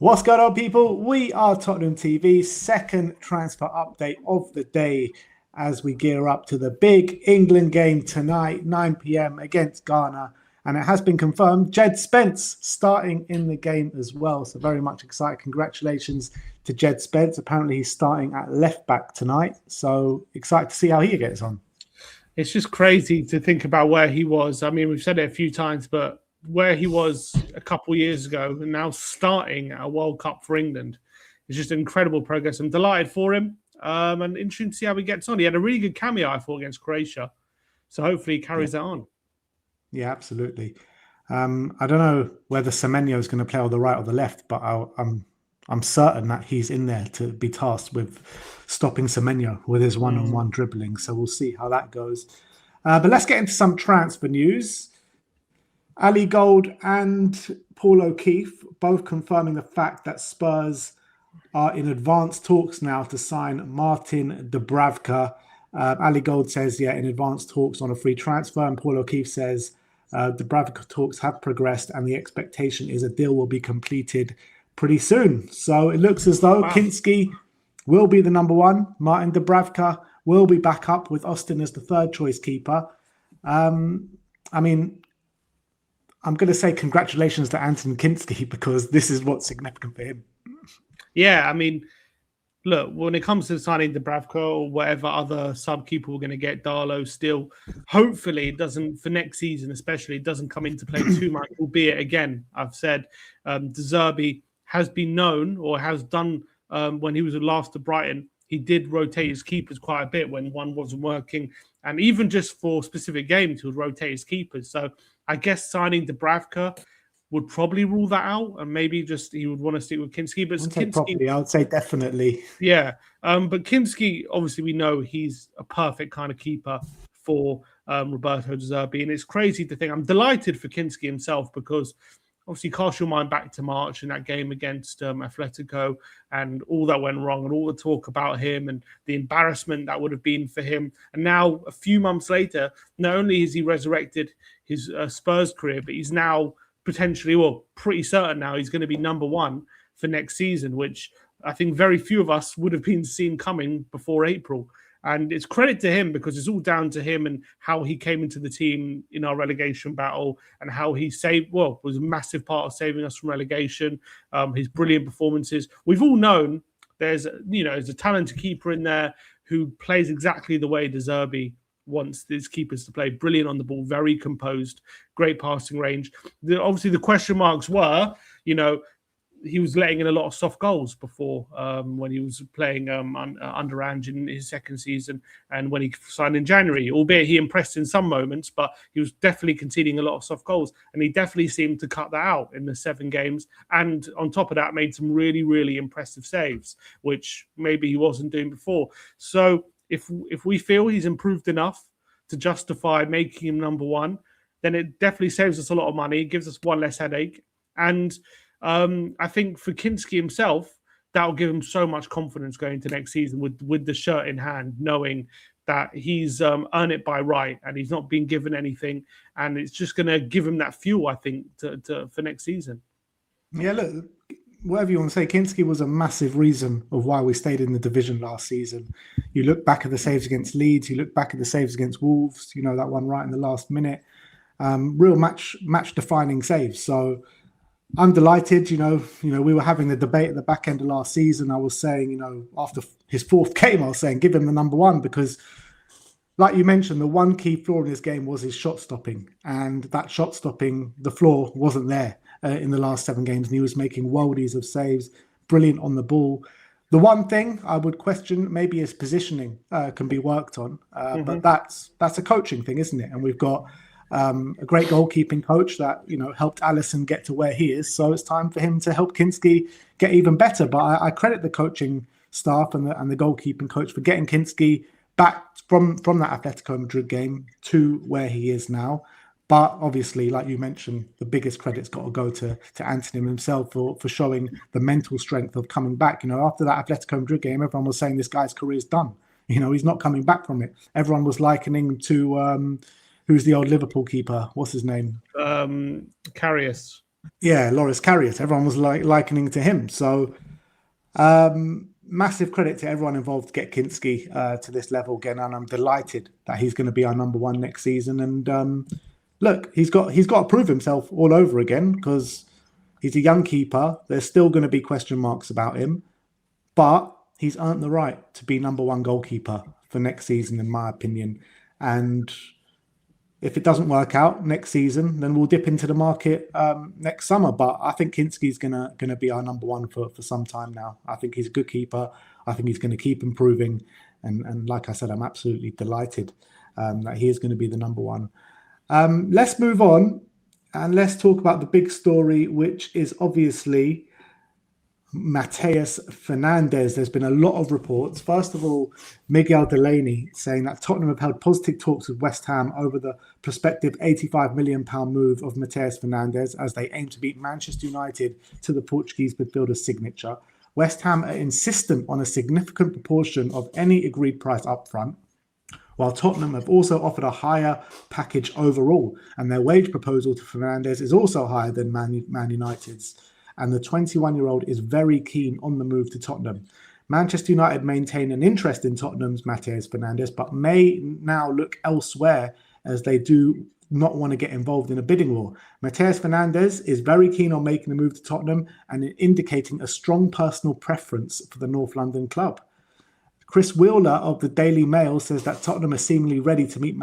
What's going on, people? We are Tottenham TV, second transfer update of the day as we gear up to the big England game tonight, 9 p.m. against Ghana. And it has been confirmed, Jed Spence starting in the game as well. So very much excited. Congratulations to Jed Spence. Apparently he's starting at left back tonight. So excited to see how he gets on. It's just crazy to think about where he was. I mean, we've said it a few times, but where he was a couple of years ago and now starting at a World Cup for England is just incredible progress. I'm delighted for him and interesting to see how he gets on. He had a really good cameo, I thought, against Croatia. So hopefully he carries that on. Yeah, absolutely. I don't know whether Semenyo is going to play on the right or the left, but I'm certain that he's in there to be tasked with stopping Semenyo with his one-on-one dribbling. So we'll see how that goes. But let's get into some transfer news. Ali Gold and Paul O'Keefe both confirming the fact that Spurs are in advanced talks now to sign Martin Dubravka. Ali Gold says, in advanced talks on a free transfer. And Paul O'Keefe says Dubravka talks have progressed and the expectation is a deal will be completed pretty soon. So it looks as though Kinski will be the number one. Martin Dubravka will be back up with Austin as the third choice keeper. I'm going to say congratulations to Anton Kinski because this is what's significant for him. Yeah, I mean, look, when it comes to signing Dubravka or whatever other sub-keeper we're going to get, Darlow still, hopefully it doesn't, for next season especially, it doesn't come into play too much, albeit, again, I've said De Zerbi has been known or has done when he was last at Brighton, he did rotate his keepers quite a bit when one wasn't working. And even just for specific games, he would rotate his keepers. So I guess signing Dubravka would probably rule that out. And maybe just he would want to stick with Kinski. But Kinski, I would say definitely. Yeah. But Kinski, obviously, we know he's a perfect kind of keeper for Roberto De Zerbi. And it's crazy to think. I'm delighted for Kinski himself because obviously, cast your mind back to March in that game against Atletico and all that went wrong and all the talk about him and the embarrassment that would have been for him. And now, a few months later, not only has he resurrected his Spurs career, but he's now potentially, pretty certain now he's going to be number one for next season, which I think very few of us would have been seen coming before April. And it's credit to him because it's all down to him and how he came into the team in our relegation battle and how he was a massive part of saving us from relegation. His brilliant performances. We've all known there's a talented keeper in there who plays exactly the way De Zerbi wants his keepers to play. Brilliant on the ball, very composed, great passing range. Obviously, the question marks were, he was letting in a lot of soft goals before when he was playing under Ange in his second season and when he signed in January, albeit he impressed in some moments, but he was definitely conceding a lot of soft goals. And he definitely seemed to cut that out in the 7 games. And on top of that, made some really, really impressive saves, which maybe he wasn't doing before. So if we feel he's improved enough to justify making him number one, then it definitely saves us a lot of money, gives us one less headache. And I think for Kinski himself, that'll give him so much confidence going into next season with the shirt in hand, knowing that he's earned it by right and he's not been given anything. And it's just going to give him that fuel, I think, for next season. Yeah, look, whatever you want to say, Kinski was a massive reason of why we stayed in the division last season. You look back at the saves against Leeds, you look back at the saves against Wolves, that one right in the last minute. Real match-defining saves. So I'm delighted, we were having the debate at the back end of last season. I was saying, after his 4th game, I was saying, give him the number one because, like you mentioned, the one key flaw in his game was his shot stopping. And that shot stopping, the flaw wasn't there in the last 7 games. And he was making worldies of saves, brilliant on the ball. The one thing I would question maybe his positioning can be worked on. But that's a coaching thing, isn't it? And we've got a great goalkeeping coach that helped Alisson get to where he is. So it's time for him to help Kinski get even better. But I credit the coaching staff and the goalkeeping coach for getting Kinski back from that Atletico Madrid game to where he is now. But obviously, like you mentioned, the biggest credit's got to go to Anthony himself for showing the mental strength of coming back. After that Atletico Madrid game, everyone was saying this guy's career's done. He's not coming back from it. Everyone was likening to who's the old Liverpool keeper? What's his name? Karius. Yeah, Loris Karius. Everyone was likening to him. So massive credit to everyone involved to get Kinski to this level again, and I'm delighted that he's going to be our number one next season. And look, he's got to prove himself all over again because he's a young keeper. There's still going to be question marks about him, but he's earned the right to be number one goalkeeper for next season, in my opinion. And if it doesn't work out next season, then we'll dip into the market next summer. But I think Kinski's gonna be our number one for some time now. I think he's a good keeper. I think he's going to keep improving. And like I said, I'm absolutely delighted that he is going to be the number one. Let's move on and let's talk about the big story, which is obviously Matheus Fernandes. There's been a lot of reports. First of all, Miguel Delaney saying that Tottenham have held positive talks with West Ham over the prospective £85 million move of Matheus Fernandes as they aim to beat Manchester United to the Portuguese midfielder's signature. West Ham are insistent on a significant proportion of any agreed price upfront, while Tottenham have also offered a higher package overall, and their wage proposal to Fernandes is also higher than Man United's. And the 21-year-old is very keen on the move to Tottenham. Manchester United maintain an interest in Tottenham's Matheus Fernandes, but may now look elsewhere as they do not want to get involved in a bidding war. Matheus Fernandes is very keen on making the move to Tottenham and indicating a strong personal preference for the North London club. Chris Wheeler of the Daily Mail says that Tottenham are seemingly ready to meet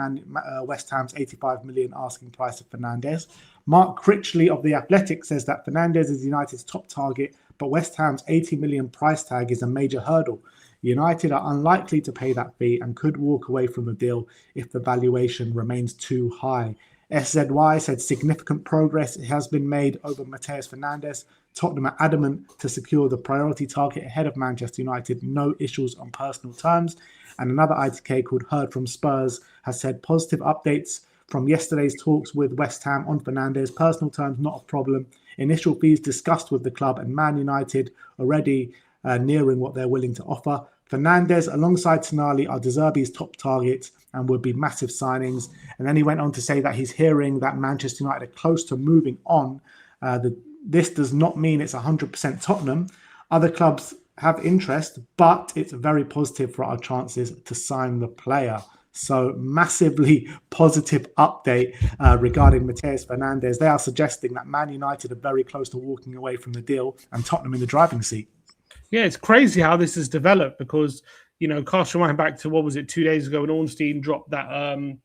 West Ham's £85 million asking price of Fernandes. Mark Critchley of The Athletic says that Fernandes is United's top target, but West Ham's £80 million price tag is a major hurdle. United are unlikely to pay that fee and could walk away from the deal if the valuation remains too high. SZY said significant progress has been made over Matheus Fernandes. Tottenham are adamant to secure the priority target ahead of Manchester United. No issues on personal terms. And another ITK called Heard from Spurs has said positive updates from yesterday's talks with West Ham on Fernandes. Personal terms, not a problem. Initial fees discussed with the club, and Man United already nearing what they're willing to offer. Fernandes alongside Tonali are De Zerbi's top targets and would be massive signings. And then he went on to say that he's hearing that Manchester United are close to moving on. This does not mean it's 100% Tottenham. Other clubs have interest, but it's very positive for our chances to sign the player. So massively positive update regarding Matheus Fernandes. They are suggesting that Man United are very close to walking away from the deal and Tottenham in the driving seat. Yeah, it's crazy how this has developed because, you know, cast your mind back to, what was it, 2 days ago when Ornstein dropped that,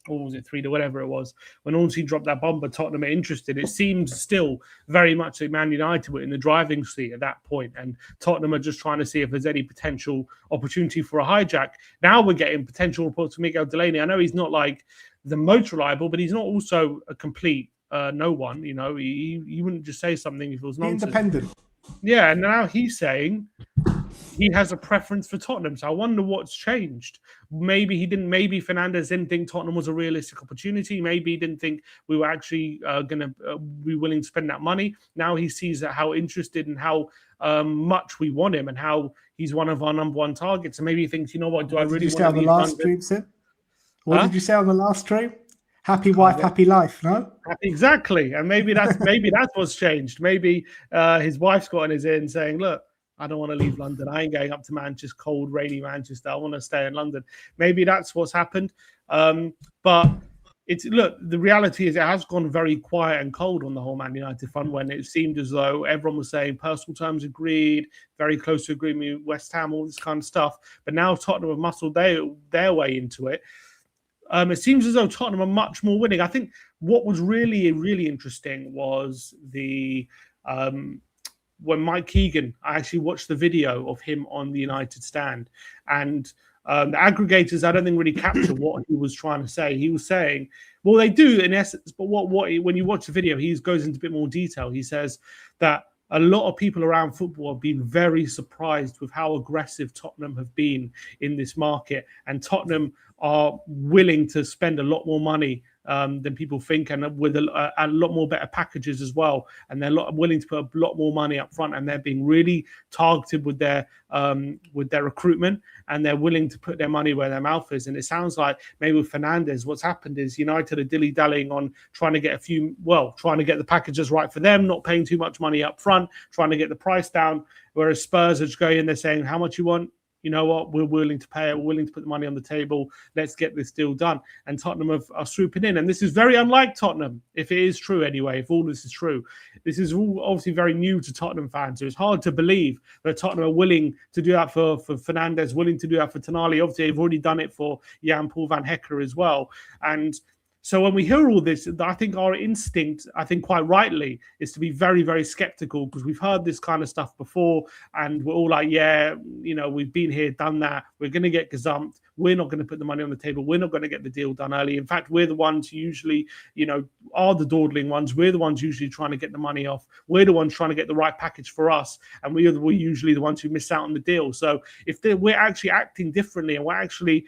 or was it 3 to whatever it was, when Ornstein dropped that bomb, but Tottenham are interested. It seems still very much like Man United were in the driving seat at that point, and Tottenham are just trying to see if there's any potential opportunity for a hijack. Now we're getting potential reports from Miguel Delaney. I know he's not like the most reliable, but he's not also a complete no one. You know, he wouldn't just say something if it was nonsense. Independent. Yeah, and now he's saying he has a preference for Tottenham. So I wonder what's changed. Maybe he didn't. Maybe Fernandes didn't think Tottenham was a realistic opportunity. Maybe he didn't think we were actually going to be willing to spend that money. Now he sees that how interested and how much we want him and how he's one of our number one targets. And maybe he thinks, you know what? Do I really want to leave London? What did you say on the last stream? Happy wife, happy life, no? Exactly. And maybe that's what's changed. Maybe his wife's got in his ear and saying, look, I don't want to leave London. I ain't going up to Manchester, cold, rainy Manchester. I want to stay in London. Maybe that's what's happened. But the reality is it has gone very quiet and cold on the whole Man United front when it seemed as though everyone was saying personal terms agreed, very close to agreement with West Ham, all this kind of stuff. But now Tottenham have muscled their way into it. It seems as though Tottenham are much more winning. I think what was really, really interesting was when Mike Keegan, I actually watched the video of him on the United stand, and the aggregators, I don't think, really capture what he was trying to say. He was saying, well, they do in essence, but when you watch the video, he goes into a bit more detail. He says that a lot of people around football have been very surprised with how aggressive Tottenham have been in this market, and Tottenham are willing to spend a lot more money than people think, and with a lot more better packages as well. And they're willing to put a lot more money up front, and they're being really targeted with their recruitment, and they're willing to put their money where their mouth is. And it sounds like maybe with Fernandes, what's happened is United are dilly-dallying on trying to get the packages right for them, not paying too much money up front, trying to get the price down, whereas Spurs are just going in there saying, how much you want? You know what, we're willing to pay it. We're willing to put the money on the table. Let's get this deal done. And Tottenham are swooping in. And this is very unlike Tottenham, if it is true anyway, if all this is true. This is all obviously very new to Tottenham fans. So it's hard to believe that Tottenham are willing to do that for Fernandes, willing to do that for Tonali. Obviously, they've already done it for Jan Paul van Hecker as well. And so when we hear all this, I think our instinct, I think quite rightly, is to be very, very skeptical, because we've heard this kind of stuff before, and we're all like, yeah, we've been here, done that. We're going to get gazumped. We're not going to put the money on the table. We're not going to get the deal done early. In fact, we're the ones who usually, are the dawdling ones. We're the ones usually trying to get the money off. We're the ones trying to get the right package for us, and we're usually the ones who miss out on the deal. So if we're actually acting differently, and we're actually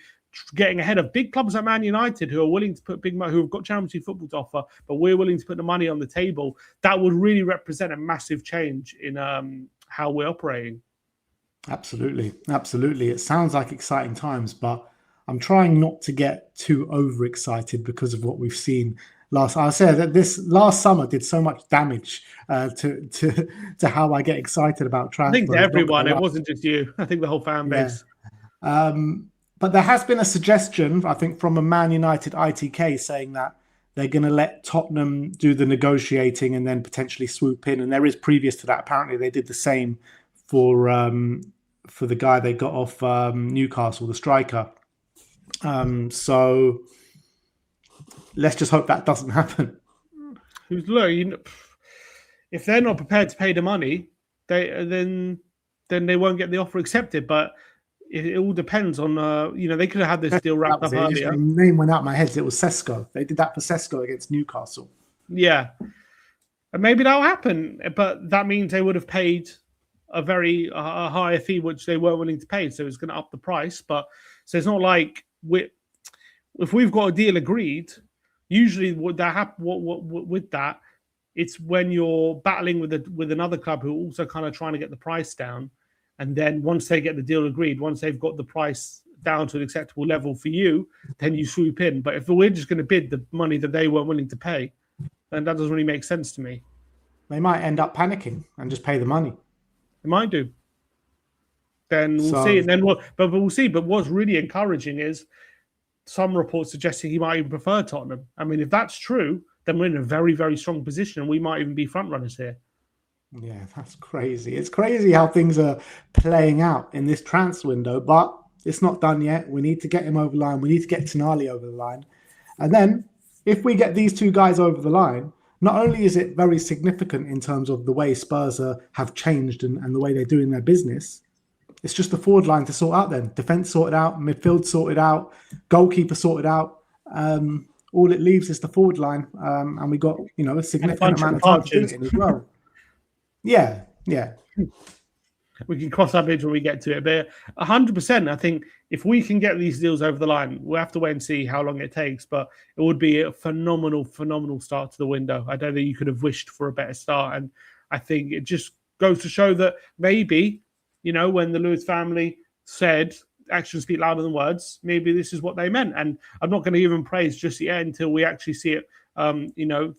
getting ahead of big clubs like Man United, who are willing to put big money, who have got Champions League football to offer, but we're willing to put the money on the table, that would really represent a massive change in how we're operating. Absolutely. It sounds like exciting times, but I'm trying not to get too overexcited because of what we've seen I said that this last summer did so much damage to how I get excited about transfer. I think to everyone, it wasn't just you. I think the whole fan base. Yeah. But there has been a suggestion, I think, from a Man United ITK saying that they're going to let Tottenham do the negotiating and then potentially swoop in. And there is previous to that. Apparently, they did the same for the guy they got off Newcastle, the striker. So let's just hope that doesn't happen. Look, if they're not prepared to pay the money, then they won't get the offer accepted. But it all depends on, they could have had this deal wrapped up earlier. The name went out of my head. It was Sesko. They did that for Sesko against Newcastle. Yeah. And maybe that'll happen. But that means they would have paid a higher fee, which they weren't willing to pay. So it's going to up the price. But so it's not like if we've got a deal agreed, usually with that, it's when you're battling with another club who are also kind of trying to get the price down. And then once they get the deal agreed, once they've got the price down to an acceptable level for you, then you swoop in. But if we're just going to bid the money that they weren't willing to pay, then that doesn't really make sense to me. They might end up panicking and just pay the money. They might do. Then we'll see. And then we'll see. But what's really encouraging is some reports suggesting he might even prefer Tottenham. I mean, if that's true, then we're in a very, very strong position, and we might even be front runners here. Yeah, that's crazy. It's crazy how things are playing out in this transfer window, but it's not done yet. We need to get him over the line. We need to get Tonali over the line. And then if we get these two guys over the line, not only is it very significant in terms of the way Spurs have changed and the way they're doing their business, it's just the forward line to sort out then. Defence sorted out, midfield sorted out, goalkeeper sorted out. All it leaves is the forward line. And we got, a significant amount of time to do it as well. Yeah. We can cross that bridge when we get to it. But 100%, I think if we can get these deals over the line, we'll have to wait and see how long it takes. But it would be a phenomenal start to the window. I don't think you could have wished for a better start. And I think it just goes to show that maybe, when the Lewis family said actions speak louder than words, maybe this is what they meant. And I'm not going to give them praise just yet until we actually see it,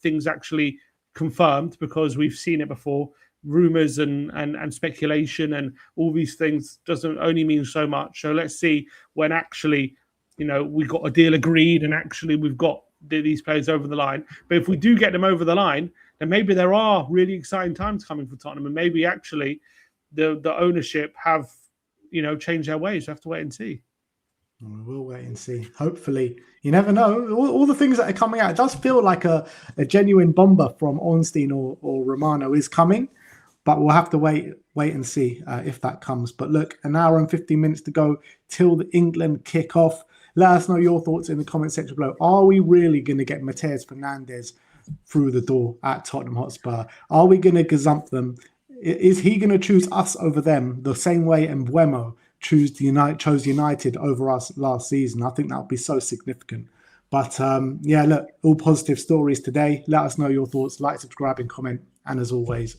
things actually confirmed, because we've seen it before. Rumors and speculation and all these things doesn't only mean so much. So let's see when actually, we got a deal agreed and actually we've got these players over the line. But if we do get them over the line, then maybe there are really exciting times coming for Tottenham, and maybe actually the ownership have, changed their ways. We have to wait and see. We will wait and see. Hopefully, you never know. All the things that are coming out, it does feel like a genuine bomber from Ornstein or Romano is coming. But we'll have to wait and see if that comes. But look, an hour and 15 minutes to go till the England kick-off. Let us know your thoughts in the comment section below. Are we really going to get Matheus Fernandes through the door at Tottenham Hotspur? Are we going to gazump them? Is he going to choose us over them the same way Mbeumo chose United over us last season? I think that would be so significant. But yeah, look, all positive stories today. Let us know your thoughts. Like, subscribe, and comment. And as always,